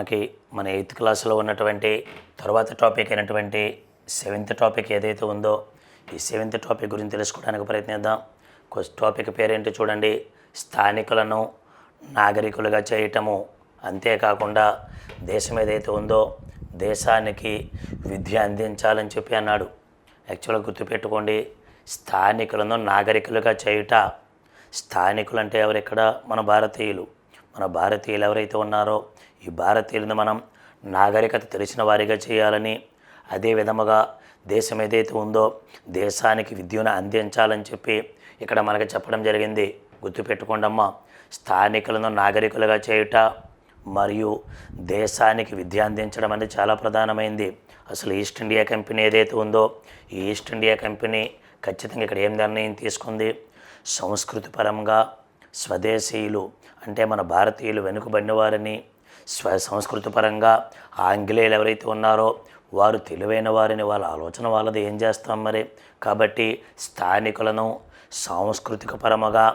మనకి మన 8th క్లాస్లో ఉన్నటువంటి తర్వాత టాపిక్ అయినటువంటి 7th టాపిక్ ఏదైతే ఉందో ఈ 7th టాపిక్ గురించి తెలుసుకోవడానికి ప్రయత్నిద్దాం. టాపిక్ పేరేంటి చూడండి, స్థానికులను నాగరికులుగా చేయటము. అంతేకాకుండా దేశం ఏదైతే ఉందో దేశానికి విద్య అందించాలని చెప్పి అన్నాడు. యాక్చువల్గా గుర్తుపెట్టుకోండి, స్థానికులను నాగరికులుగా చేయుట. స్థానికులు అంటే ఎవరు? ఇక్కడ మన భారతీయులు. మన భారతీయులు ఎవరైతే ఉన్నారో ఈ భారతీయులను మనం నాగరికత తెలిసిన వారిగా చేయాలని, అదే విధముగా దేశం ఏదైతే ఉందో దేశానికి విద్యను అందించాలని చెప్పి ఇక్కడ మనకి చెప్పడం జరిగింది. గుర్తుపెట్టుకోండమ్మా, స్థానికులను నాగరికులుగా చేయుట మరియు దేశానికి విద్య అందించడం అనేది చాలా ప్రధానమైంది. అసలు ఈస్ట్ ఇండియా కంపెనీ ఏదైతే ఉందో ఈ ఈస్ట్ ఇండియా కంపెనీ ఖచ్చితంగా ఇక్కడ ఏం నిర్ణయం తీసుకుంది? సంస్కృతిపరంగా స్వదేశీయులు అంటే మన భారతీయులు వెనుకబడిన వారిని, సంస్కృతిపరంగా ఆంగ్లేయులు ఎవరైతే ఉన్నారో వారు తెలివైన వారిని, వాళ్ళ ఆలోచన వాళ్ళది, ఏం చేస్తాం మరి. కాబట్టి స్థానికులను సాంస్కృతిక పరముగా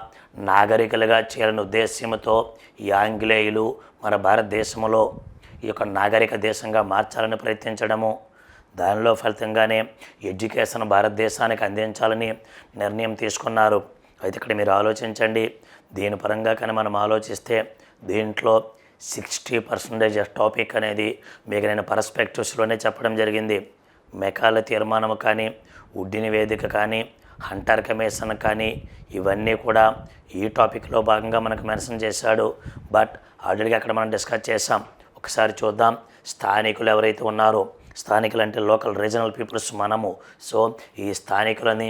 నాగరికులుగా చేయాలని ఉద్దేశ్యంతో ఈ ఆంగ్లేయులు మన భారతదేశంలో ఈ యొక్క నాగరిక దేశంగా మార్చాలని ప్రయత్నించడము, దానిలో ఫలితంగానే ఎడ్యుకేషన్ భారతదేశానికి అందించాలని నిర్ణయం తీసుకున్నారు. అయితే ఇక్కడ మీరు ఆలోచించండి, దీని పరంగా కానీ మనం ఆలోచిస్తే దీంట్లో 60% టాపిక్ అనేది మిగిలిన పర్స్పెక్టివ్స్లోనే చెప్పడం జరిగింది. మెకాల తీర్మానం కానీ, వుడ్డి నివేదిక కానీ, హంటర్ కమిషన్ కానీ ఇవన్నీ కూడా ఈ టాపిక్లో భాగంగా మనకు మెన్షన్ చేశాడు. బట్ ఆల్రెడీ అక్కడ మనం డిస్కస్ చేసాం. ఒకసారి చూద్దాం, స్థానికులు ఎవరైతే ఉన్నారో, స్థానికులు అంటే లోకల్ రీజనల్ పీపుల్స్ మనము. సో ఈ స్థానికులని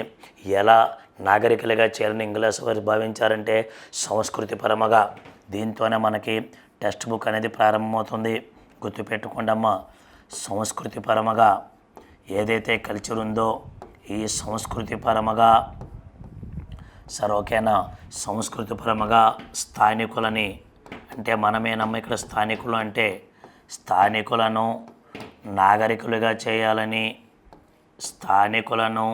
ఎలా నాగరికులుగా చేయాలని ఇంగ్లీష్ వారు భావించారంటే సంస్కృతిపరముగా. దీంతోనే మనకి టెక్స్ట్ బుక్ అనేది ప్రారంభమవుతుంది. గుర్తుపెట్టుకోండమ్మా, సంస్కృతిపరముగా ఏదైతే కల్చర్ ఉందో ఈ సంస్కృతిపరముగా సరే ఓకేనా, సంస్కృతిపరముగా స్థానికులని అంటే మనమేనమ్మ ఇక్కడ స్థానికులు అంటే స్థానికులను నాగరికులుగా చేయాలని, స్థానికులను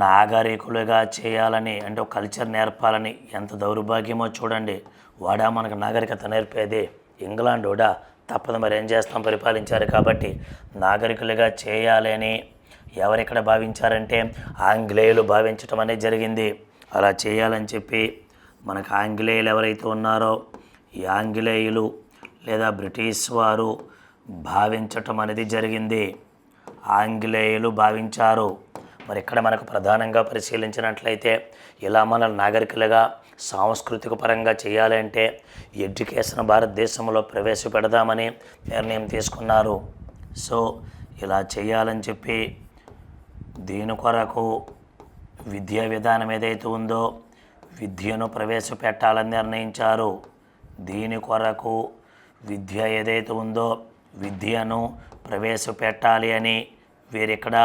నాగరికులుగా చేయాలని అంటే ఒక కల్చర్ నేర్పాలని. ఎంత దౌర్భాగ్యమో చూడండి, వాడా మనకు నాగరికత నేర్పేది? ఇంగ్లాండ్ వాడా? తప్పదు, మరి ఏం చేస్తాం, పరిపాలించారు కాబట్టి. నాగరికులుగా చేయాలి అని ఎవరిక్కడ భావించారంటే ఆంగ్లేయులు భావించటం అనేది జరిగింది. అలా చేయాలని చెప్పి మనకు ఆంగ్లేయులు ఎవరైతే ఉన్నారో ఈ ఆంగ్లేయులు లేదా బ్రిటిష్ వారు భావించటం అనేది జరిగింది. ఆంగ్లేయులు భావించారు. మరి ఇక్కడ మనకు ప్రధానంగా పరిశీలించినట్లయితే ఇలా మన నాగరికులుగా సాంస్కృతిక పరంగా చేయాలంటే ఎడ్యుకేషన్ భారతదేశంలో ప్రవేశపెడదామని నిర్ణయం తీసుకున్నారు. సో ఇలా చేయాలని చెప్పి దీని కొరకు విద్యా విధానం ఏదైతే ఉందో విద్యను ప్రవేశపెట్టాలని నిర్ణయించారు. దీని కొరకు విద్య ఏదైతే ఉందో విద్యను ప్రవేశపెట్టాలి అని వీరిక్కడ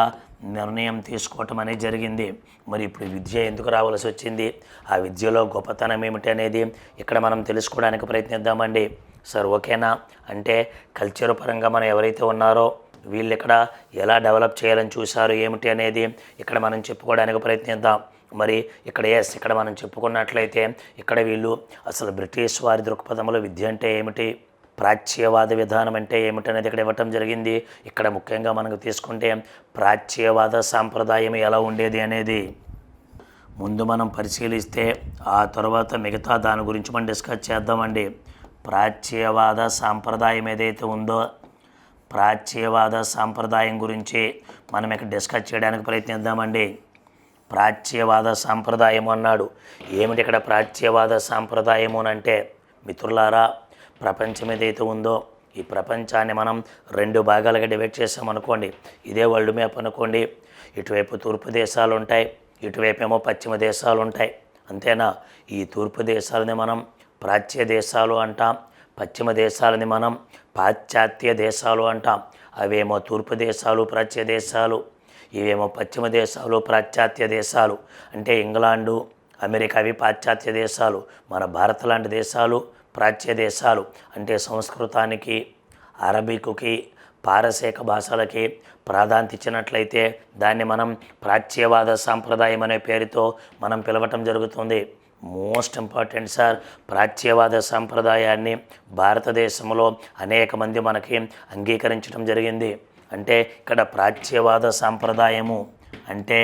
నిర్ణయం తీసుకోవటం అనేది జరిగింది. మరి ఇప్పుడు విద్య ఎందుకు రావాల్సి వచ్చింది, ఆ విద్యలో గొప్పతనం ఏమిటి అనేది ఇక్కడ మనం తెలుసుకోవడానికి ప్రయత్నిద్దామండి. సార్ ఓకేనా? అంటే కల్చర్ పరంగా మనం ఎవరైతే ఉన్నారో వీళ్ళు ఇక్కడ ఎలా డెవలప్ చేయాలని చూశారు ఏమిటి అనేది ఇక్కడ మనం చెప్పుకోవడానికి ప్రయత్నిద్దాం. మరి ఇక్కడ మనం చెప్పుకున్నట్లయితే ఇక్కడ వీళ్ళు అసలు బ్రిటిష్ వారి దృక్పథంలో విద్య అంటే ఏమిటి, ప్రాచ్యవాద విధానం అంటే ఏమిటనేది ఇక్కడ ఇవ్వటం జరిగింది. ఇక్కడ ముఖ్యంగా మనకు తీసుకుంటే ప్రాచ్యవాద సాంప్రదాయం ఎలా ఉండేది అనేది ముందు మనం పరిశీలిస్తే ఆ తర్వాత మిగతా దాని గురించి మనం డిస్కస్ చేద్దామండి. ప్రాచ్యవాద సాంప్రదాయం ఏదైతే ఉందో ప్రాచ్యవాద సాంప్రదాయం గురించి మనం ఇక్కడ డిస్కస్ చేయడానికి ప్రయత్నిద్దామండి. ప్రాచ్యవాద సాంప్రదాయం అన్నాడు. ఏమిటి ఇక్కడ ప్రాచ్యవాద సాంప్రదాయము అంటే మిత్రులారా, ప్రపంచం ఏదైతే ఉందో ఈ ప్రపంచాన్ని మనం 2 భాగాలుగా డివైడ్ చేసామనుకోండి. ఇదే వరల్డ్ మ్యాప్ అనుకోండి. ఇటువైపు తూర్పు దేశాలు ఉంటాయి, ఇటువైపు ఏమో పశ్చిమ దేశాలు ఉంటాయి. అంతేనా? ఈ తూర్పు దేశాలని మనం ప్రాచ్య దేశాలు అంటాం, పశ్చిమ దేశాలని మనం పాశ్చాత్య దేశాలు అంటాం. అవేమో తూర్పు దేశాలు ప్రాచ్య దేశాలు, ఇవేమో పశ్చిమ దేశాలు పాశ్చాత్య దేశాలు. అంటే ఇంగ్లాండు, అమెరికా అవి పాశ్చాత్య దేశాలు, మన భారత్ లాంటి దేశాలు ప్రాచ్య దేశాలు. అంటే సంస్కృతానికి, అరబిక్కి, పారసీక భాషలకి ప్రాధాన్యత ఇచ్చినట్లయితే దాన్ని మనం ప్రాచ్యవాద సాంప్రదాయం అనే పేరుతో మనం పిలవటం జరుగుతుంది. Most important sir. ప్రాచ్యవాద సాంప్రదాయాన్ని భారతదేశంలో అనేక మంది మనకి అంగీకరించడం జరిగింది. అంటే ఇక్కడ ప్రాచ్యవాద సాంప్రదాయము అంటే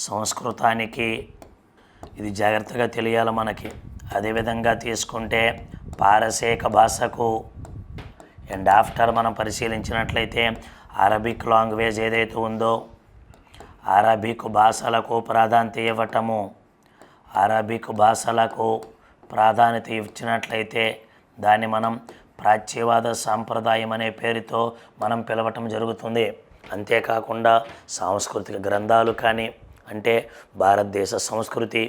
సంస్కృతానికి, ఇది జాగ్రత్తగా తెలియాలి మనకి. అదేవిధంగా తీసుకుంటే పారసీక భాషకు అండ్ ఆఫ్టర్ మనం పరిశీలించినట్లయితే అరబిక్ లాంగ్వేజ్ ఏదైతే ఉందో అరబిక్ భాషలకు ప్రాధాన్యత ఇవ్వటము, అరబిక్ భాషలకు ప్రాధాన్యత ఇచ్చినట్లయితే దాన్ని మనం ప్రాచ్యవాద సాంప్రదాయం అనే పేరుతో మనం పిలవటం జరుగుతుంది. అంతేకాకుండా సాంస్కృతిక గ్రంథాలు కానీ, అంటే భారతదేశ సంస్కృతి,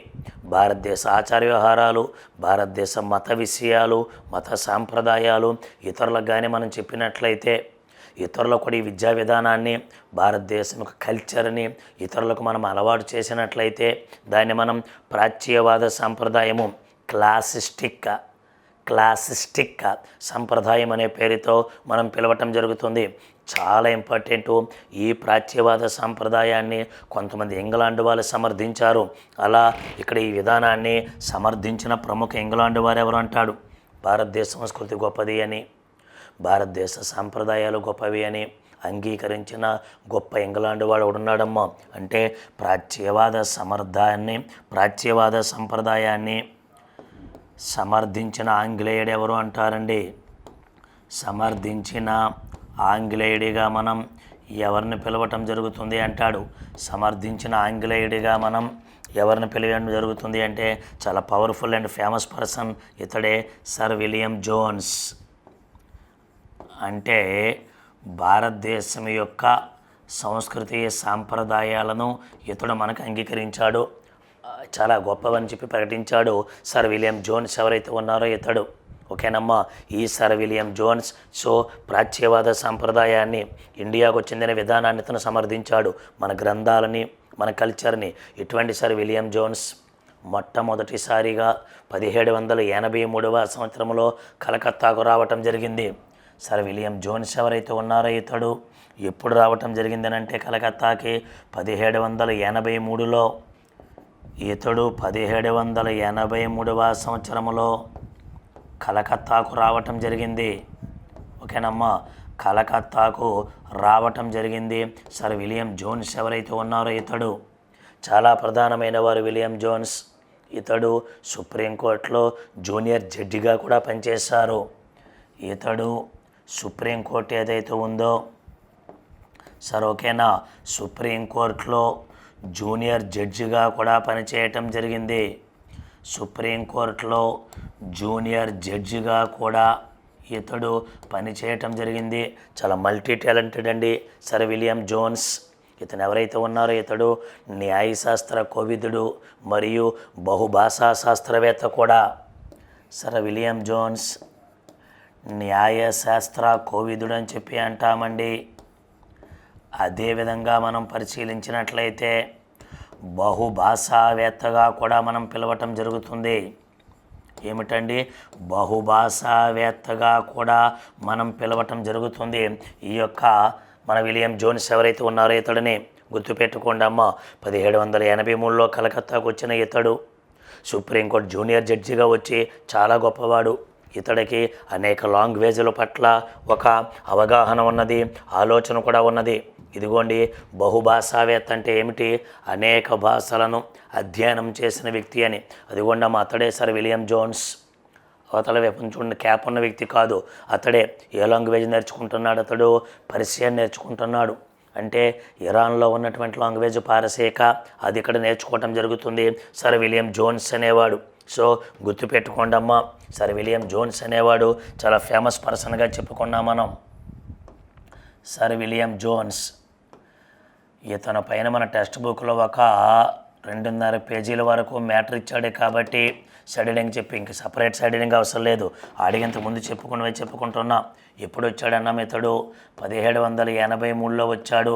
భారతదేశ ఆచార వ్యవహారాలు, భారతదేశ మత విషయాలు, మత సాంప్రదాయాలు ఇతరులకు కానీ మనం చెప్పినట్లయితే, ఇతరులకు కూడా ఈ విద్యా విధానాన్ని, భారతదేశం యొక్క కల్చర్ని ఇతరులకు మనం అలవాటు చేసినట్లయితే దాన్ని మనం ప్రాచ్యవాద సాంప్రదాయము, క్లాసిస్టిక్ సంప్రదాయం అనే పేరుతో మనం పిలవటం జరుగుతుంది. చాలా ఇంపార్టెంటు. ఈ ప్రాచ్యవాద సాంప్రదాయాన్ని కొంతమంది ఇంగ్లాండ్ వాళ్ళు సమర్థించారు. అలా ఇక్కడ ఈ విధానాన్ని సమర్థించిన ప్రముఖ ఇంగ్లాండ్ వారు ఎవరు అంటాడు, భారతదేశ సంస్కృతి గొప్పది అని, భారతదేశ సాంప్రదాయాలు గొప్పవి అని అంగీకరించిన గొప్ప ఇంగ్లాండ్ వాడు ఉన్నాడమ్మా. అంటే ప్రాచ్యవాద సంప్రదాయాన్ని సమర్థించిన ఆంగ్లేయుడు ఎవరు అంటారండి? సమర్థించిన ఆంగ్లేయుడిగా మనం ఎవరిని పిలవటం జరుగుతుంది అంటాడు. సమర్థించిన ఆంగ్లేయుడిగా మనం ఎవరిని పిలవడం జరుగుతుంది అంటే చాలా పవర్ఫుల్ అండ్ ఫేమస్ పర్సన్ ఇతడే, సర్ విలియం జోన్స్. అంటే భారతదేశం యొక్క సంస్కృతి సాంప్రదాయాలను ఇతడు మనకు అంగీకరించాడు, చాలా గొప్పవని చెప్పి ప్రకటించాడు సర్ విలియం జోన్స్ ఎవరైతే ఉన్నారో ఇతడు. ఓకేనమ్మా. ఈ సర్ విలియం జోన్స్ ప్రాచ్యవాద సాంప్రదాయాన్ని, ఇండియాకు చెందిన విధానాన్ని ఇతను సమర్థించాడు, మన గ్రంథాలని, మన కల్చర్ని. ఇటువంటి సర్ విలియం జోన్స్ మొట్టమొదటిసారిగా 1783వ సంవత్సరంలో కలకత్తాకు రావటం జరిగింది. సర్ విలియం జోన్స్ ఎవరైతే ఉన్నారో ఇతడు ఎప్పుడు రావటం జరిగిందనంటే కలకత్తాకి 1783లో. ఇతడు 1783వ సంవత్సరంలో కలకత్తాకు రావటం జరిగింది. ఓకేనమ్మా. కలకత్తాకు రావటం జరిగింది. సర్ విలియం జోన్స్ ఎవరైతే ఉన్నారో ఇతడు చాలా ప్రధానమైన వారు. విలియం జోన్స్ ఇతడు సుప్రీంకోర్టులో జూనియర్ జడ్జిగా కూడా పనిచేశారు. ఇతడు సుప్రీంకోర్టు ఏదైతే ఉందో సార్, ఓకేనా, సుప్రీంకోర్టులో జూనియర్ జడ్జిగా కూడా పనిచేయటం జరిగింది. సుప్రీంకోర్టులో జూనియర్ జడ్జిగా కూడా ఇతడు పనిచేయటం జరిగింది. చాలా మల్టీ టాలెంటెడ్ అండి సర్ విలియం జోన్స్. ఇతను ఎవరైతే ఉన్నారో ఇతడు న్యాయశాస్త్ర కోవిదుడు మరియు బహుభాషా శాస్త్రవేత్త కూడా. సర్ విలియం జోన్స్ న్యాయశాస్త్ర కోవిదుడు అని చెప్పి అంటామండి. అదేవిధంగా మనం పరిశీలించినట్లయితే బహుభాషావేత్తగా కూడా మనం పిలవటం జరుగుతుంది. ఏమిటండి? బహుభాషావేత్తగా కూడా మనం పిలవటం జరుగుతుంది. ఈ యొక్క మన విలియం జోన్స్ ఎవరైతే ఉన్నారో ఇతడిని గుర్తుపెట్టుకోండి అమ్మ. 1783లో కలకత్తాకు వచ్చిన ఇతడు సుప్రీంకోర్టు జూనియర్ జడ్జిగా వచ్చి చాలా గొప్పవాడు. ఇతడికి అనేక లాంగ్వేజ్ల పట్ల ఒక అవగాహన ఉన్నది, ఆలోచన కూడా ఉన్నది. ఇదిగోండి, బహుభాషావేత్త అంటే ఏమిటి? అనేక భాషలను అధ్యయనం చేసిన వ్యక్తి అని. అదిగోండి అమ్మ, అతడే సర్ విలియం జోన్స్. అవతల వైపు చూడండి, క్యాప్ ఉన్న వ్యక్తి కాదు, అతడే. ఏ లాంగ్వేజ్ నేర్చుకుంటున్నాడు? అతడు పర్షియన్ నేర్చుకుంటున్నాడు. అంటే ఇరాన్లో ఉన్నటువంటి లాంగ్వేజ్ పారసీక, అది ఇక్కడ నేర్చుకోవటం జరుగుతుంది సర్ విలియం జోన్స్ అనేవాడు. గుర్తుపెట్టుకోండి అమ్మ, సర్ విలియం జోన్స్ అనేవాడు చాలా ఫేమస్ పర్సన్గా చెప్పుకున్నాం మనం. సర్ విలియం జోన్స్ ఇతని పైన మన టెక్స్ట్ బుక్లో ఒక 2.5 పేజీల వరకు మ్యాటర్ ఇచ్చాడు. కాబట్టి షెడ్యూలింగ్ చెప్పి ఇంక సపరేట్ షెడ్యూలింగ్ అవసరం లేదు, అడిగేంత ముందు చెప్పుకుంటున్నా. ఎప్పుడు వచ్చాడన్నాం? ఇతడు 1783లో వచ్చాడు.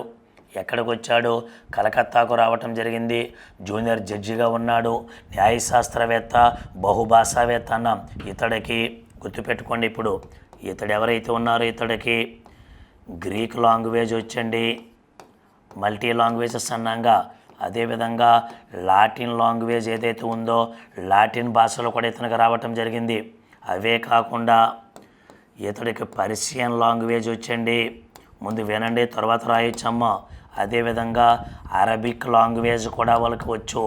ఎక్కడికి వచ్చాడు? కలకత్తాకు రావటం జరిగింది. జూనియర్ జడ్జిగా ఉన్నాడు, న్యాయశాస్త్రవేత్త, బహుభాషావేత్త అన్నాం. ఇతడికి గుర్తుపెట్టుకోండి, ఇప్పుడు ఇతడు ఎవరైతే ఉన్నారో ఇతడికి గ్రీక్ లాంగ్వేజ్ వచ్చండి, మల్టీ లాంగ్వేజెస్ అన్నాగా అదేవిధంగా లాటిన్ లాంగ్వేజ్ ఏదైతే ఉందో లాటిన్ భాషలో కూడా ఇతనికి రావటం జరిగింది. అవే కాకుండా ఇతడికి పర్షియన్ లాంగ్వేజ్ వచ్చండి. ముందు వినండి, తర్వాత రాయొచ్చమ్మా. అదేవిధంగా అరబిక్ లాంగ్వేజ్ కూడా వాళ్ళకి వచ్చు.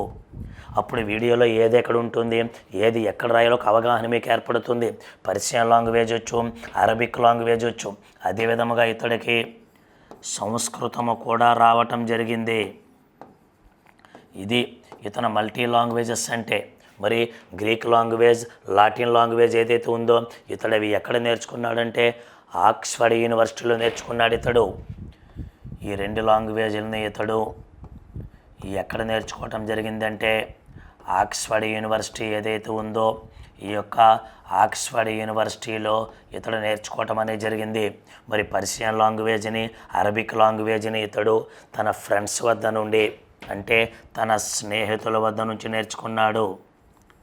అప్పుడు వీడియోలో ఏది ఎక్కడ ఉంటుంది, ఏది ఎక్కడ రాయాలో ఒక అవగాహన మీకు ఏర్పడుతుంది. పర్షియన్ లాంగ్వేజ్ వచ్చు, అరబిక్ లాంగ్వేజ్ వచ్చు. అదేవిధంగా ఇతడికి సంస్కృతము కూడా రావటం జరిగింది. ఇది ఇతను మల్టీ లాంగ్వేజెస్ అంటే. మరి గ్రీక్ లాంగ్వేజ్, లాటిన్ లాంగ్వేజ్ ఏదైతే ఉందో ఇతడు అవి ఎక్కడ నేర్చుకున్నాడంటే ఆక్స్ఫర్డ్ యూనివర్సిటీలో నేర్చుకున్నాడు ఇతడు. ఈ 2 లాంగ్వేజ్లని ఇతడు ఎక్కడ నేర్చుకోవటం జరిగిందంటే ఆక్స్ఫర్డ్ యూనివర్సిటీ ఏదైతే ఉందో ఈ యొక్క ఆక్స్ఫర్డ్ యూనివర్సిటీలో ఇతడు నేర్చుకోవటం అనేది జరిగింది. మరి పర్షియన్ లాంగ్వేజ్ని, అరబిక్ లాంగ్వేజ్ని ఇతడు తన ఫ్రెండ్స్ వద్ద నుండి, అంటే తన స్నేహితుల వద్ద నుంచి నేర్చుకున్నాడు.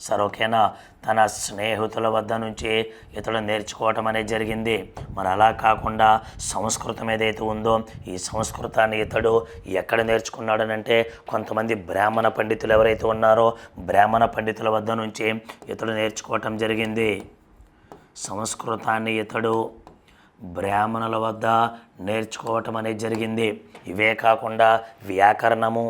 సరే, ఓకేనా? తన స్నేహితుల వద్ద నుంచి ఇతడు నేర్చుకోవటం అనేది జరిగింది. మరి అలా కాకుండా సంస్కృతం ఏదైతే ఉందో ఈ సంస్కృతాన్ని ఇతడు ఎక్కడ నేర్చుకున్నాడనంటే కొంతమంది బ్రాహ్మణ పండితులు ఎవరైతే ఉన్నారో బ్రాహ్మణ పండితుల వద్ద నుంచి ఇతడు నేర్చుకోవటం జరిగింది. సంస్కృతాన్ని ఇతడు బ్రాహ్మణుల వద్ద నేర్చుకోవటం అనేది జరిగింది. ఇవే కాకుండా వ్యాకరణము,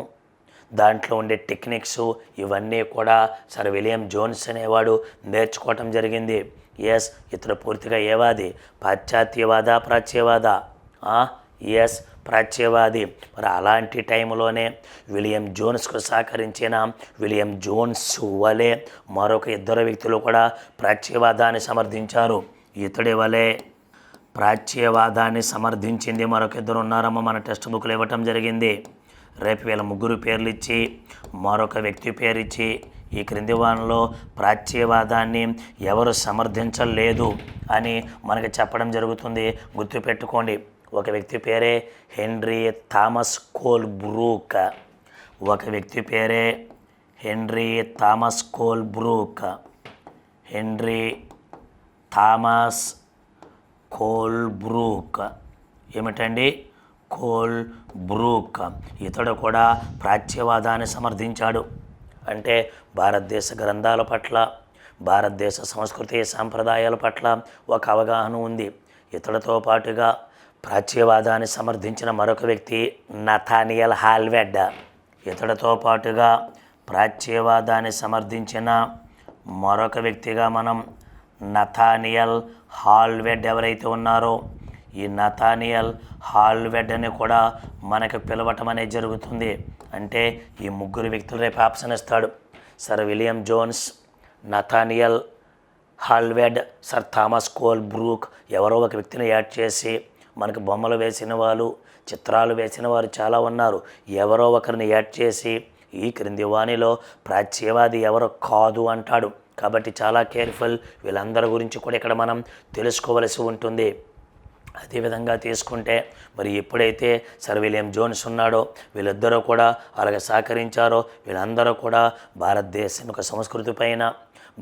దాంట్లో ఉండే టెక్నిక్స్ ఇవన్నీ కూడా సర్ విలియం జోన్స్ అనేవాడు నేర్చుకోవటం జరిగింది. ఎస్, ఇతడు పూర్తిగా ఏవాది? పాశ్చాత్యవాద, ప్రాచ్యవాద? ఎస్, ప్రాచ్యవాది. మరి అలాంటి టైంలోనే విలియం జోన్స్కు సహకరించిన విలియం జోన్స్ వలె మరొక 2 వ్యక్తులు కూడా ప్రాచ్యవాదాన్ని సమర్థించారు. ఇతడి వలె ప్రాచ్యవాదాన్ని సమర్థించింది మరొక 2 ఉన్నారమ్మ. మన టెక్స్ట్ బుక్లు ఇవ్వటం జరిగింది. రేపు వీళ్ళ 3 పేర్లు ఇచ్చి మరొక వ్యక్తి పేరు ఇచ్చి ఈ క్రింది వానలో ప్రాచ్యవాదాన్ని ఎవరు సమర్థించలేదు అని మనకి చెప్పడం జరుగుతుంది. గుర్తుపెట్టుకోండి. ఒక వ్యక్తి పేరే హెన్రీ థామస్ కోల్బ్రూక్. ఒక వ్యక్తి పేరే henry Thomas Colebrooke. Henry Thomas Colebrooke ఏమిటండి? కోల్బ్రూక్. ఇతడు కూడా ప్రాచ్యవాదాన్ని సమర్థించాడు. అంటే భారతదేశ గ్రంథాల పట్ల, భారతదేశ సంస్కృతి సాంప్రదాయాల పట్ల ఒక అవగాహన ఉంది. ఇతడితో పాటుగా ప్రాచ్యవాదాన్ని సమర్థించిన మరొక వ్యక్తి నథానియల్ హాల్వెడ్. ఇతడితో పాటుగా ప్రాచ్యవాదాన్ని సమర్థించిన మరొక వ్యక్తిగా మనం నథానియల్ హాల్వెడ్ ఎవరైతే ఉన్నారో ఈ నథానియల్ హాల్వెడ్ అని కూడా మనకు పిలవటం అనేది జరుగుతుంది. అంటే ఈ 3 వ్యక్తులు రేపు ఆప్షన్ ఇస్తాడు. Sir William Jones, Nathaniel Halhed, sir Thomas Colebrooke ఎవరో ఒక వ్యక్తిని యాడ్ చేసి, మనకు బొమ్మలు వేసిన వాళ్ళు, చిత్రాలు వేసిన వారు చాలా ఉన్నారు, ఎవరో ఒకరిని యాడ్ చేసి ఈ క్రింది వాణిలో ప్రాచ్యవాది ఎవరో కాదు అంటాడు. కాబట్టి చాలా కేర్ఫుల్. వీళ్ళందరి గురించి కూడా ఇక్కడ మనం తెలుసుకోవలసి ఉంటుంది. అదేవిధంగా తీసుకుంటే మరి ఎప్పుడైతే సర్ విలియం జోన్స్ ఉన్నాడో వీళ్ళిద్దరూ కూడా అలాగే సహకరించారో వీళ్ళందరూ కూడా భారతదేశం యొక్క సంస్కృతి పైన,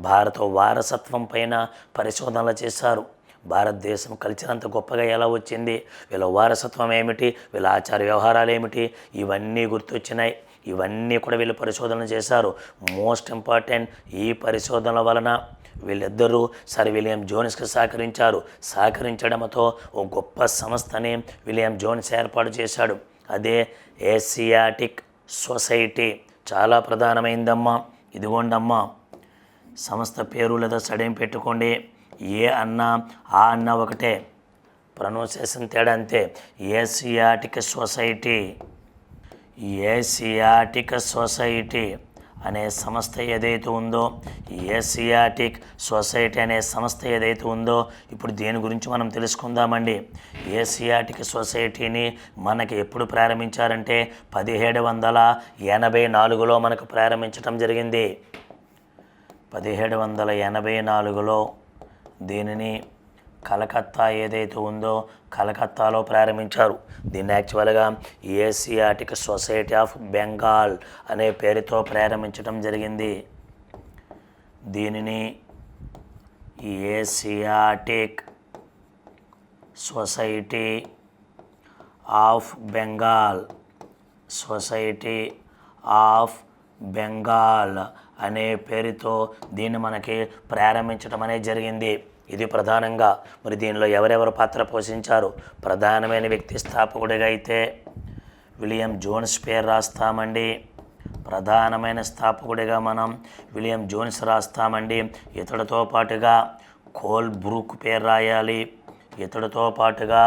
భారత వారసత్వం పైన పరిశోధనలు చేశారు. భారతదేశం కల్చర్ అంత గొప్పగా ఎలా వచ్చింది, వీళ్ళ వారసత్వం ఏమిటి, వీళ్ళ ఆచార వ్యవహారాలు ఏమిటి, ఇవన్నీ గుర్తొచ్చినాయి. ఇవన్నీ కూడా వీళ్ళు పరిశోధన చేశారు. మోస్ట్ ఇంపార్టెంట్, ఈ పరిశోధనల వలన వీళ్ళిద్దరూ సర్ విలియం జోన్స్కి సహకరించారు. సహకరించడంతో ఓ గొప్ప సంస్థని విలియం జోన్స్ ఏర్పాటు చేశాడు. అదే ఏసియాటిక్ సొసైటీ. చాలా ప్రధానమైందమ్మా. ఇదిగోండమ్మా, సంస్థ పేరు లేదా సడేం పెట్టుకోండి. ఏ అన్నా ఆ అన్న ఒకటే, ప్రొనౌన్సియేషన్ తేడా అంతే. Asiatic society. ఏసియాటిక్ సొసైటీ అనే సంస్థ ఏదైతే ఉందో, ఏసియాటిక్ సొసైటీ అనే సంస్థ ఏదైతే ఉందో ఇప్పుడు దేని గురించి మనం తెలుసుకుందామండి. ఏసియాటిక్ సొసైటీని మనకి ఎప్పుడు ప్రారంభించారంటే 1784లో మనకు ప్రారంభించడం జరిగింది. 1784లో దీనిని కలకత్తా ఏదైతే ఉందో కలకత్తాలో ప్రారంభించారు. దీన్ని యాక్చువల్గా ఏసియాటిక్ సొసైటీ ఆఫ్ బెంగాల్ అనే పేరుతో ప్రారంభించడం జరిగింది. దీనిని Asiatic society of Bengal, society of Bengal అనే పేరుతో దీన్ని మనకి ప్రారంభించడం అనేది జరిగింది. ఇది ప్రధానంగా మరి దీనిలో ఎవరెవరు పాత్ర పోషించారు? ప్రధానమైన వ్యక్తి స్థాపకుడిగా అయితే విలియం జోన్స్ పేరు రాస్తామండి. ప్రధానమైన స్థాపకుడిగా మనం విలియం జోన్స్ రాస్తామండి. ఇతడితో పాటుగా కోల్బ్రూక్ పేరు రాయాలి. ఇతడితో పాటుగా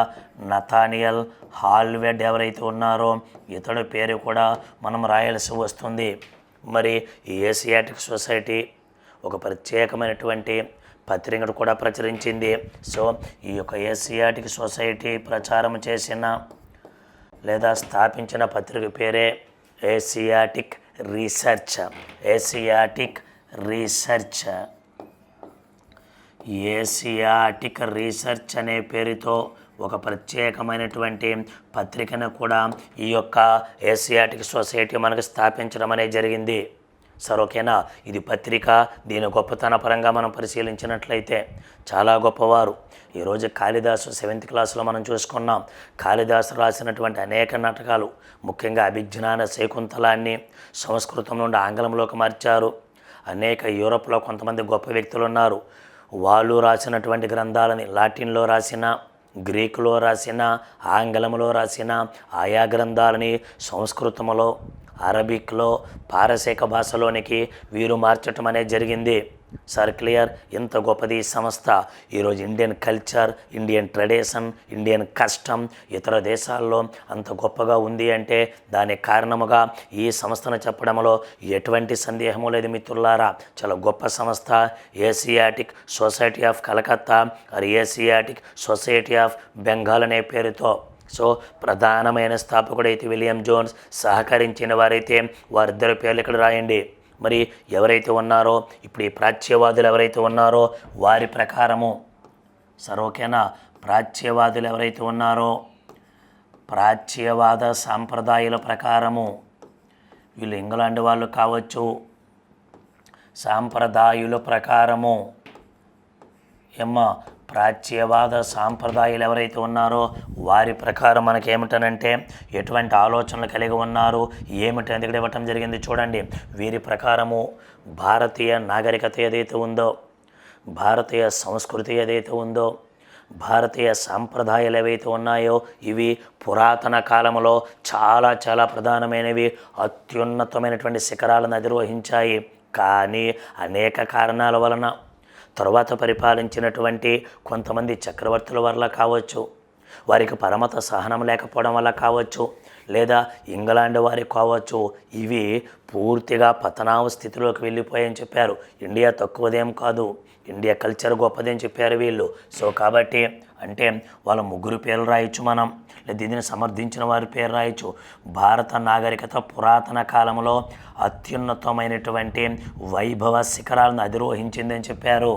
నథానియల్ హాల్వెడ్ ఎవరైతే ఉన్నారో ఇతడి పేరు కూడా మనం రాయాల్సి వస్తుంది. మరి ఈ ఏసియాటిక్ సొసైటీ ఒక ప్రత్యేకమైనటువంటి పత్రికను కూడా ప్రచురించింది. సో ఈ యొక్క ఏసియాటిక్ సొసైటీ ప్రచారం చేసిన లేదా స్థాపించిన పత్రిక పేరే Asiatic research. Asiatic research Asiatic research అనే పేరుతో ఒక ప్రత్యేకమైనటువంటి పత్రికను కూడా ఈ యొక్క ఏసియాటిక్ సొసైటీ మనకు స్థాపించడం అనేది జరిగింది. సరే, ఓకేనా? ఇది పత్రిక. దీని గొప్పతన పరంగా మనం పరిశీలించినట్లయితే చాలా గొప్పవారు. ఈరోజు కాళిదాసు 7th క్లాస్లో మనం చూసుకున్నాం. కాళిదాసు రాసినటువంటి అనేక నాటకాలు, ముఖ్యంగా అభిజ్ఞాన శకుంతలాన్ని సంస్కృతం నుండి ఆంగ్లంలోకి మార్చారు. అనేక యూరోప్లో కొంతమంది గొప్ప వ్యక్తులు ఉన్నారు. వాళ్ళు రాసినటువంటి గ్రంథాలని లాటిన్లో రాసిన, గ్రీకులో రాసిన, ఆంగ్లంలో రాసిన ఆయా గ్రంథాలని సంస్కృతంలో, అరబిక్లో, పారసీక భాషలోనికి వీరు మార్చటం అనేది జరిగింది. Sir clear? ఇంత గొప్పది ఈ సంస్థ. ఈరోజు Indian culture, Indian tradition, Indian custom ఇతర దేశాల్లో అంత గొప్పగా ఉంది అంటే దానికి కారణముగా ఈ సంస్థను చెప్పడంలో ఎటువంటి సందేహము లేదు మిత్రులారా. చాలా గొప్ప సంస్థ ఏసియాటిక్ సొసైటీ ఆఫ్ కలకత్తా, అది ఏసియాటిక్ సొసైటీ ఆఫ్ బెంగాల్ అనే పేరుతో. సో ప్రధానమైన స్థాపకుడైతే విలియం జోన్స్, సహకరించిన వారైతే వారిద్దరి పేర్లు ఇక్కడ రాయండి. మరి ఎవరైతే ఉన్నారో ఇప్పుడు ఈ ప్రాచ్యవాదులు ఎవరైతే ఉన్నారో వారి ప్రకారము, సరే ఓకేనా, ప్రాచ్యవాదులు ఎవరైతే ఉన్నారో ప్రాచ్యవాద సాంప్రదాయాల ప్రకారము వీళ్ళు ఇంగ్లాండ్ వాళ్ళు కావచ్చు, సాంప్రదాయుల ప్రకారము ప్రాచ్యవాద సాంప్రదాయాలు ఎవరైతే ఉన్నారో వారి ప్రకారం మనకి ఏమిటనంటే ఎటువంటి ఆలోచనలు కలిగి ఉన్నారు ఏమిటి అనేది ఇక్కడ ఇవ్వటం జరిగింది. చూడండి, వీరి ప్రకారము భారతీయ నాగరికత ఏదైతే ఉందో, భారతీయ సంస్కృతి ఏదైతే ఉందో, భారతీయ సాంప్రదాయాలు ఏవైతే ఉన్నాయో ఇవి పురాతన కాలంలో చాలా చాలా ప్రధానమైనవి, అత్యున్నతమైనటువంటి శిఖరాలను అధిరోహించాయి. కానీ అనేక కారణాల వలన తరువాత పరిపాలించినటువంటి కొంతమంది చక్రవర్తుల వల్ల కావచ్చు, వారికి పరమత సహనం లేకపోవడం వల్ల కావచ్చు, లేదా ఇంగ్లాండ్ వారికి కావచ్చు, ఇవి పూర్తిగా పతనావ స్థితిలోకి వెళ్ళిపోయాయని చెప్పారు. ఇండియా తక్కువదేం కాదు, ఇండియా కల్చర్ గొప్పదని చెప్పారు వీళ్ళు. సో కాబట్టి అంటే వాళ్ళ ముగ్గురు పేర్లు రాయొచ్చు మనం, లేదా దీనిని సమర్థించిన వారి పేరు రాయొచ్చు. భారత నాగరికత పురాతన కాలంలో అత్యున్నతమైనటువంటి వైభవ శిఖరాలను అధిరోహించిందని చెప్పారు.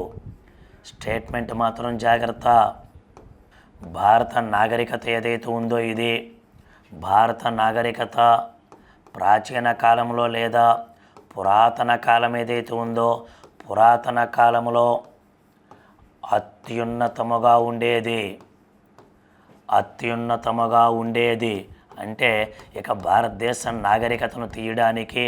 స్టేట్మెంట్ మాత్రం జాగ్రత్త. భారత నాగరికత ఏదైతే ఉందో ఇది భారత నాగరికత ప్రాచీన కాలంలో లేదా పురాతన కాలం ఏదైతే ఉందో పురాతన కాలంలో అత్యున్నతముగా ఉండేది. అంటే ఇక భారతదేశ నాగరికతను తీయడానికి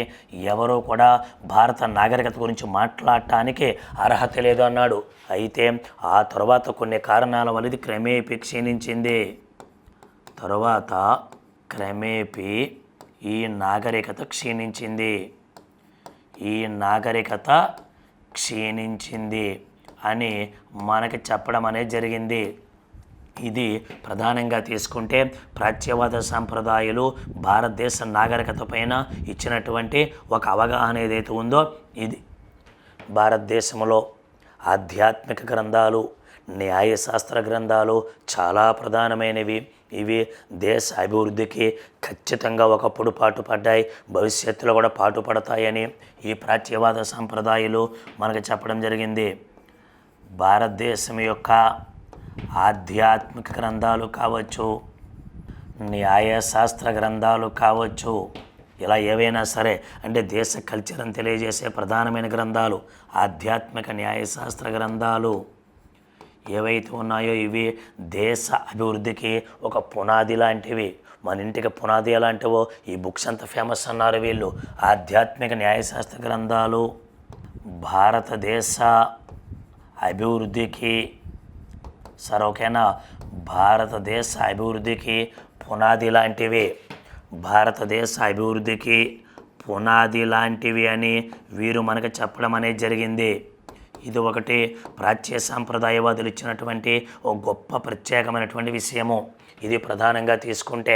ఎవరూ కూడా భారత నాగరికత గురించి మాట్లాడటానికి అర్హత లేదు అన్నాడు. అయితే ఆ తర్వాత కొన్ని కారణాల వల్ల ఇది క్రమేపీ క్షీణించింది. తర్వాత క్రమేపీ ఈ నాగరికత క్షీణించింది అని మనకి చెప్పడం అనేది జరిగింది. ఇది ప్రధానంగా తీసుకుంటే ప్రాచ్యవాద సాంప్రదాయాలు భారతదేశ నాగరికత పైన ఇచ్చినటువంటి ఒక అవగాహన ఏదైతే ఉందో ఇది. భారతదేశంలో ఆధ్యాత్మిక గ్రంథాలు, న్యాయశాస్త్ర గ్రంథాలు చాలా ప్రధానమైనవి. ఇవి దేశ అభివృద్ధికి ఖచ్చితంగా ఒకప్పుడు పాటుపడ్డాయి, భవిష్యత్తులో కూడా పాటుపడతాయని ఈ ప్రాచ్యవాద సాంప్రదాయాలు మనకు చెప్పడం జరిగింది. భారతదేశం యొక్క ఆధ్యాత్మిక గ్రంథాలు కావచ్చు, న్యాయశాస్త్ర గ్రంథాలు కావచ్చు, ఇలా ఏవైనా సరే అంటే దేశ కల్చర్ని తెలియజేసే ప్రధానమైన గ్రంథాలు ఆధ్యాత్మిక న్యాయశాస్త్ర గ్రంథాలు ఏవైతే ఉన్నాయో ఇవి దేశ అభివృద్ధికి ఒక పునాది లాంటివి. మన ఇంటికి పునాది ఎలాంటివో ఈ బుక్స్ అంత ఫేమస్ అన్నారు వీళ్ళు. ఆధ్యాత్మిక న్యాయశాస్త్ర గ్రంథాలు భారతదేశ అభివృద్ధికి సరే ఓకేనా, భారతదేశ అభివృద్ధికి పునాది లాంటివి, భారతదేశ అభివృద్ధికి పునాది లాంటివి అని వీరు మనకు చెప్పడం అనేది జరిగింది. ఇది ఒకటి ప్రాచ్య సాంప్రదాయవాదులు ఇచ్చినటువంటి ఒక గొప్ప ప్రత్యేకమైనటువంటి విషయము. ఇది ప్రధానంగా తీసుకుంటే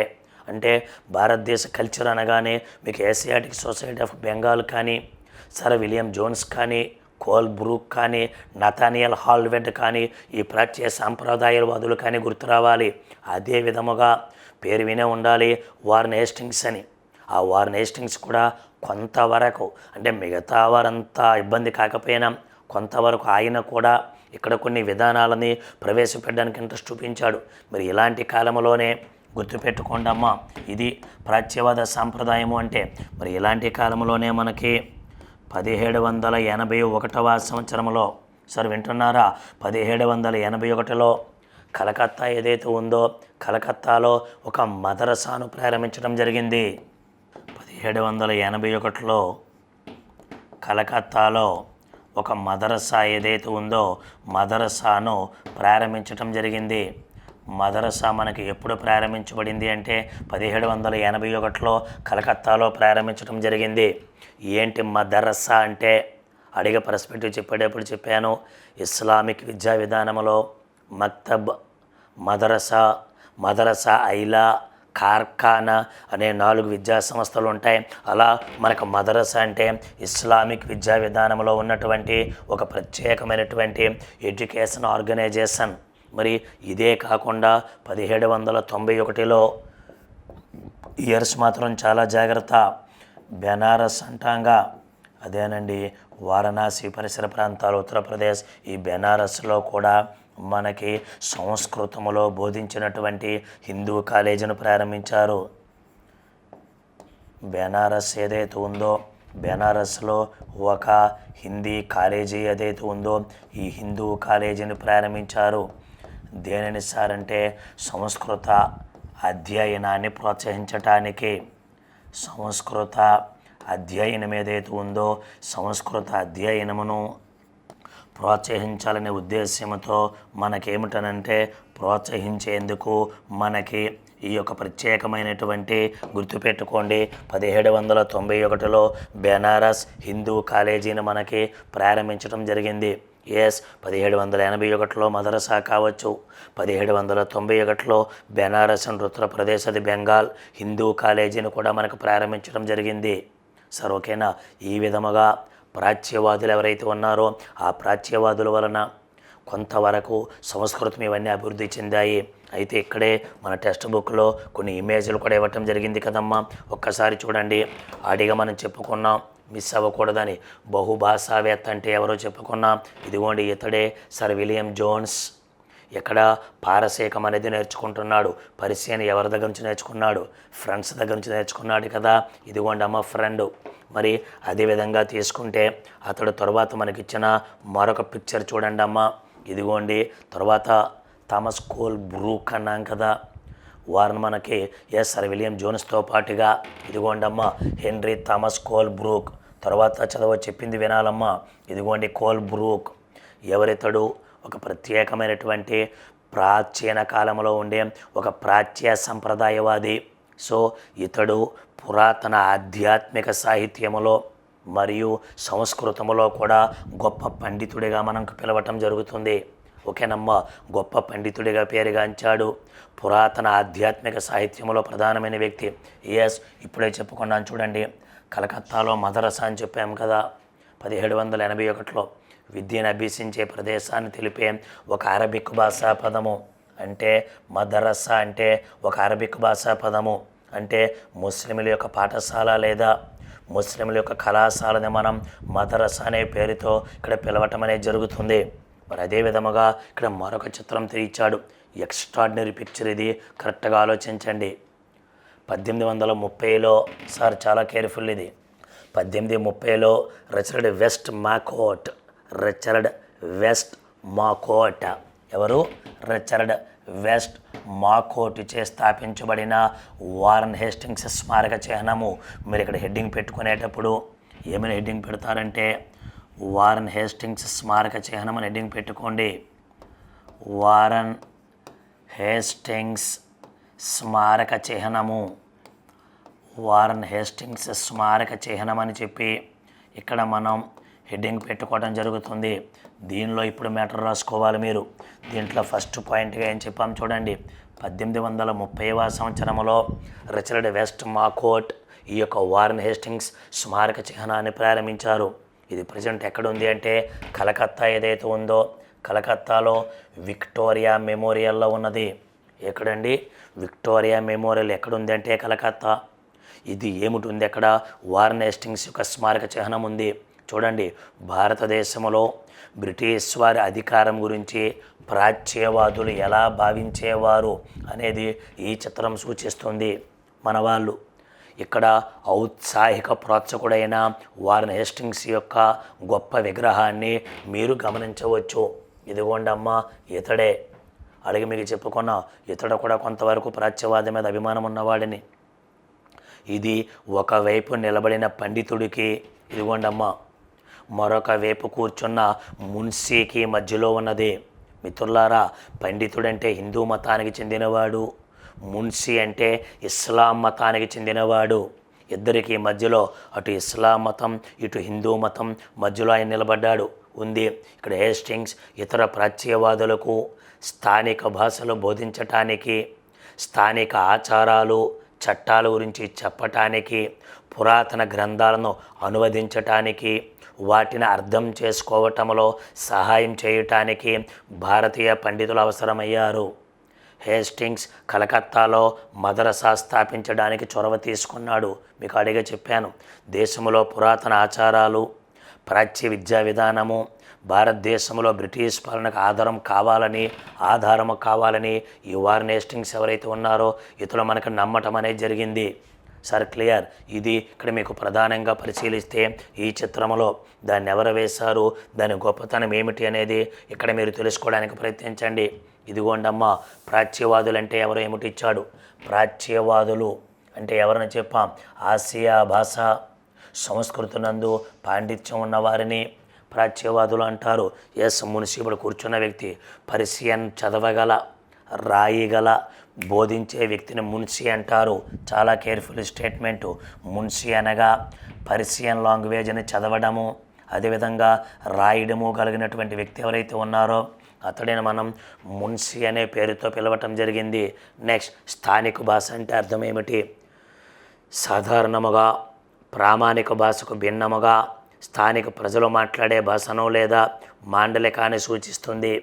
అంటే భారతదేశ కల్చర్ అనగానే మీకు ఏసియాటిక్ సొసైటీ ఆఫ్ బెంగాల్ కానీ, సర్ విలియం జోన్స్ కానీ, కోల్ బ్రూక్ కానీ, నథానియల్ హాల్వెడ్ కానీ, ఈ ప్రాచ్య సాంప్రదాయవాదులు కానీ గుర్తు రావాలి. అదే విధముగా పేరు వినే ఉండాలి వారన్ హేస్టింగ్స్ అని. ఆ వారన్ హేస్టింగ్స్ కూడా కొంతవరకు అంటే మిగతా వారంతా ఇబ్బంది కాకపోయినా కొంతవరకు ఆయన కూడా ఇక్కడ కొన్ని విధానాలని ప్రవేశపెట్టడానికి ఇంట్రెస్ట్ చూపించాడు. మరి ఇలాంటి కాలంలోనే గుర్తుపెట్టుకోండి అమ్మా, ఇది ప్రాచ్యవాద సాంప్రదాయము అంటే. మరి ఇలాంటి కాలంలోనే మనకి 1781వ సంవత్సరంలో సార్ వింటున్నారా, 1781లో కలకత్తా ఏదైతే ఉందో కలకత్తాలో ఒక మదరసాను ప్రారంభించడం జరిగింది. 1781లో కలకత్తాలో ఒక మదరసా ఏదైతే ఉందో మదరసాను ప్రారంభించడం జరిగింది. మదరసా మనకి ఎప్పుడు ప్రారంభించబడింది అంటే 1781లో కలకత్తాలో ప్రారంభించడం జరిగింది. ఏంటి మదరసా అంటే అడిగే పర్స్పెక్టివ్ చెప్పేటప్పుడు చెప్పాను. ఇస్లామిక్ విద్యా విధానంలో మక్తబ్, మదరసా, మదరసా ఐలా, కార్ఖానా అనే 4 విద్యా సంస్థలు ఉంటాయి. అలా మనకు మదరసా అంటే ఇస్లామిక్ విద్యా విధానంలో ఉన్నటువంటి ఒక ప్రత్యేకమైనటువంటి ఎడ్యుకేషన్ ఆర్గనైజేషన్. మరి ఇదే కాకుండా 1791లో ఇయర్స్ మాత్రం చాలా జాగ్రత్త, బెనారస్ అంటాంగా అదేనండి వారణాసి పరిసర ప్రాంతాలు ఉత్తరప్రదేశ్, ఈ బెనారస్లో కూడా మనకి సంస్కృతంలో బోధించినటువంటి హిందూ కాలేజీని ప్రారంభించారు. బెనారస్ ఏదైతే ఉందో బెనారస్లో ఒక హిందీ కాలేజీ ఏదైతే ఉందో ఈ హిందూ కాలేజీని ప్రారంభించారు. దేనిని సార్ అంటే సంస్కృత అధ్యయనాన్ని ప్రోత్సహించటానికి. సంస్కృత అధ్యయనం ఏదైతే ఉందో సంస్కృత అధ్యయనమును ప్రోత్సహించాలనే ఉద్దేశ్యంతో మనకేమిటనంటే ప్రోత్సహించేందుకు మనకి ఈ యొక్క ప్రత్యేకమైనటువంటి గుర్తుపెట్టుకోండి 1791లో బెనారస్ హిందూ కాలేజీని మనకి ప్రారంభించడం జరిగింది. 1781లో మదరసా కావచ్చు, 1791లో బెనారస్ అండ్ ఉత్తరప్రదేశ్ అది బెంగాల్ హిందూ కాలేజీని కూడా మనకు ప్రారంభించడం జరిగింది. సరే ఓకేనా. ఈ విధముగా ప్రాచ్యవాదులు ఎవరైతే ఉన్నారో ఆ ప్రాచ్యవాదుల వలన కొంతవరకు సంస్కృతం ఇవన్నీ అభివృద్ధి చెందాయి. అయితే ఇక్కడే మన టెక్స్ట్ బుక్లో కొన్ని ఇమేజ్లు కూడా ఇవ్వటం జరిగింది కదమ్మా, ఒక్కసారి చూడండి. అడిగా మనం చెప్పుకున్నాం మిస్ అవ్వకూడదని, బహుభాషావేత్త అంటే ఎవరో చెప్పుకున్నాం. ఇదిగోండి ఇతడే సర్ విలియం జోన్స్. ఇక్కడ పారసీకం అనేది నేర్చుకుంటున్నాడు. పర్షియన్ ఎవరి దగ్గర నుంచి నేర్చుకున్నాడు? ఫ్రెండ్స్ దగ్గర నుంచి నేర్చుకున్నాడు కదా. ఇదిగోండి అమ్మ ఫ్రెండ్. మరి అదేవిధంగా తీసుకుంటే అతడు తర్వాత మనకిచ్చిన మరొక పిక్చర్ చూడండి అమ్మ. ఇదిగోండి తర్వాత థామస్ కోల్ బ్రూక్ అన్నాం కదా, వారిని మనకి సర్ విలియం జోన్స్తో పాటుగా ఇదిగోండి అమ్మ హెన్రీ థామస్ కోల్ బ్రూక్. తర్వాత చదవ చెప్పింది వినాలమ్మా. ఇదిగోండి కోల్ బ్రూక్ ఎవరితడు? ఒక ప్రత్యేకమైనటువంటి ప్రాచీన కాలంలో ఉండే ఒక ప్రాచ్య సంప్రదాయవాది. సో ఇతడు పురాతన ఆధ్యాత్మిక సాహిత్యములో మరియు సంస్కృతములో కూడా గొప్ప పండితుడిగా మనకు పిలవటం జరుగుతుంది. ఓకేనమ్మా, గొప్ప పండితుడిగా పేరుగాంచాడు. పురాతన ఆధ్యాత్మిక సాహిత్యంలో ప్రధానమైన వ్యక్తి. ఇప్పుడే చెప్పుకున్నాను చూడండి, కలకత్తాలో మదరసా అని చెప్పాము కదా. 1781లో విద్యను అభ్యసించే ప్రదేశాన్ని తెలిపే ఒక అరబిక్ భాషా పదము. అంటే మదరసా అంటే ఒక అరబిక్ భాషా పదము. అంటే ముస్లింల యొక్క పాఠశాల లేదా ముస్లింల యొక్క కళాశాలని మనం మదరసా అనే పేరుతో ఇక్కడ పిలవటం అనేది జరుగుతుంది. మరి అదే విధముగా ఇక్కడ మరొక చిత్రం తీర్చాడు. ఎక్స్ట్రాడినరీ పిక్చర్ ఇది, కరెక్ట్గా ఆలోచించండి. 1830లో సార్ చాలా కేర్ఫుల్ ఇది. 1830లో రిచర్డ్ వెస్ట్ మాకోట్ ఎవరు? రిచర్డ్ వెస్ట్ మాకోట్ చే స్థాపించబడిన వారన్ హేస్టింగ్స్ స్మారక చిహ్నము. మీరు ఇక్కడ హెడ్డింగ్ పెట్టుకునేటప్పుడు ఏమైనా హెడ్డింగ్ పెడతారంటే వారన్ హేస్టింగ్స్ స్మారక చిహ్నం అని హెడ్డింగ్ పెట్టుకోండి. వారన్ హేస్టింగ్స్ స్మారక చిహ్నము, వారన్ హేస్టింగ్స్ స్మారక చిహ్నం అని చెప్పి ఇక్కడ మనం హెడ్డింగ్ పెట్టుకోవడం జరుగుతుంది. దీనిలో ఇప్పుడు మ్యాటర్ రాసుకోవాలి మీరు. దీంట్లో ఫస్ట్ పాయింట్గా ఏం చెప్పాం చూడండి. 1830వ సంవత్సరంలో రిచర్డ్ వెస్ట్ మాకోట్ ఈ యొక్క వారన్ హేస్టింగ్స్ స్మారక చిహ్నాన్ని ప్రారంభించారు. ఇది ప్రజెంట్ ఎక్కడ ఉంది అంటే కలకత్తా ఏదైతే ఉందో కలకత్తాలో విక్టోరియా మెమోరియల్లో ఉన్నది. ఎక్కడండి? విక్టోరియా మెమోరియల్ ఎక్కడుంది అంటే కలకత్తా. ఇది ఏమిటి ఉంది అక్కడ? వారన్ హేస్టింగ్స్ యొక్క స్మారక చిహ్నం ఉంది. చూడండి, భారతదేశంలో బ్రిటిష్ వారి అధికారం గురించి ప్రాచ్యవాదులు ఎలా భావించేవారు అనేది ఈ చిత్రం సూచిస్తుంది. మన వాళ్ళు ఇక్కడ ఔత్సాహిక ప్రోత్సాహకుడైన వారన్ హేస్టింగ్స్ యొక్క గొప్ప విగ్రహాన్ని మీరు గమనించవచ్చు. ఇదిగోండి అమ్మ, ఇతడే. అడిగి మీకు చెప్పుకున్నా, ఇతడు కూడా కొంతవరకు ప్రాచ్యవాదం మీద అభిమానం ఉన్నవాడిని. ఇది ఒకవైపు నిలబడిన పండితుడికి, ఇదిగోండమ్మ, మరొక వైపు కూర్చున్న మున్షీకి మధ్యలో ఉన్నది. మిత్రులారా, పండితుడంటే హిందూ మతానికి చెందినవాడు, మున్షీ అంటే ఇస్లాం మతానికి చెందినవాడు. ఇద్దరికి మధ్యలో అటు ఇస్లాం మతం ఇటు హిందూ మతం మధ్యలో ఆయన నిలబడ్డాడు ఉంది. ఇక్కడ హేస్టింగ్స్ ఇతర ప్రాచ్యవాదులకు స్థానిక భాషలు బోధించటానికి, స్థానిక ఆచారాలు చట్టాల గురించి చెప్పటానికి, పురాతన గ్రంథాలను అనువదించటానికి, వాటిని అర్థం చేసుకోవటంలో సహాయం చేయటానికి భారతీయ పండితులు అవసరమయ్యారు. హేస్టింగ్స్ కలకత్తాలో మదరసా స్థాపించడానికి చొరవ తీసుకున్నాడు. మీకు అడిగే చెప్పాను, దేశంలో పురాతన ఆచారాలు, ప్రాచ్య విద్యా విధానము, భారతదేశంలో బ్రిటిష్ పాలనకు ఆధారము కావాలని ఈ వారన్ హేస్టింగ్స్ ఎవరైతే ఉన్నారో ఇతరులు మనకు నమ్మటం అనేది జరిగింది. Sir clear? ఇది ఇక్కడ మీకు ప్రధానంగా పరిశీలిస్తే ఈ చిత్రంలో దాన్ని ఎవరు వేశారు, దాని గొప్పతనం ఏమిటి అనేది ఇక్కడ మీరు తెలుసుకోవడానికి ప్రయత్నించండి. ఇదిగోండమ్మ, ప్రాచ్యవాదులు అంటే ఎవరు ఏమిటి ఇచ్చాడు. ప్రాచ్యవాదులు అంటే ఎవరని చెప్పాం? ఆసియా భాష సంస్కృతునందు పాండిత్యం ఉన్నవారిని ప్రాచ్యవాదులు అంటారు. ఎస్, మున్షి ఇప్పుడు కూర్చున్న వ్యక్తి పర్షియన్ చదవగల, రాయగల, బోధించే వ్యక్తిని మున్షి అంటారు. చాలా కేర్ఫుల్ స్టేట్మెంటు. మున్షి అనగా పర్షియన్ లాంగ్వేజ్ని చదవడము అదేవిధంగా రాయడము కలిగినటువంటి వ్యక్తి ఎవరైతే ఉన్నారో అతడిని మనం మున్షి అనే పేరుతో పిలవటం జరిగింది. నెక్స్ట్, స్థానిక భాష అంటే అర్థం ఏమిటి? సాధారణముగా ప్రామాణిక భాషకు భిన్నముగా స్థానిక ప్రజలు మాట్లాడే భాషను లేదా మాండలికాన్ని సూచిస్తుంది.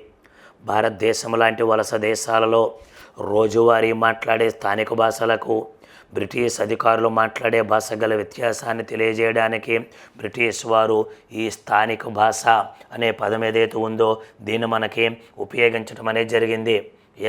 భారతదేశం లాంటి వలస దేశాలలో రోజువారీ మాట్లాడే స్థానిక భాషలకు బ్రిటిష్ అధికారులు మాట్లాడే భాష గల వ్యత్యాసాన్ని తెలియజేయడానికి బ్రిటిష్ వారు ఈ స్థానిక భాష అనే పదం ఏదైతే ఉందో దీన్ని మనకి ఉపయోగించడం అనేది జరిగింది.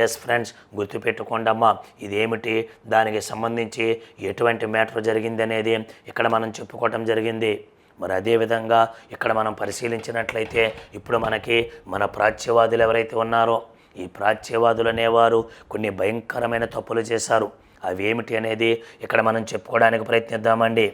ఎస్ ఫ్రెండ్స్, గుర్తుపెట్టుకోండమ్మా, ఇదేమిటి, దానికి సంబంధించి ఎటువంటి మ్యాటర్ జరిగింది అనేది ఇక్కడ మనం చెప్పుకోవటం జరిగింది. మరి అదేవిధంగా ఇక్కడ మనం పరిశీలించినట్లయితే ఇప్పుడు మనకి మన ప్రాచ్యవాదులు ఎవరైతే ఉన్నారో ఈ ప్రాచ్యవాదులు అనేవారు కొన్ని భయంకరమైన తప్పులు చేశారు. అవి ఏమిటి అనేది ఇక్కడ మనం చెప్పుకోవడానికి ప్రయత్నిద్దామండి.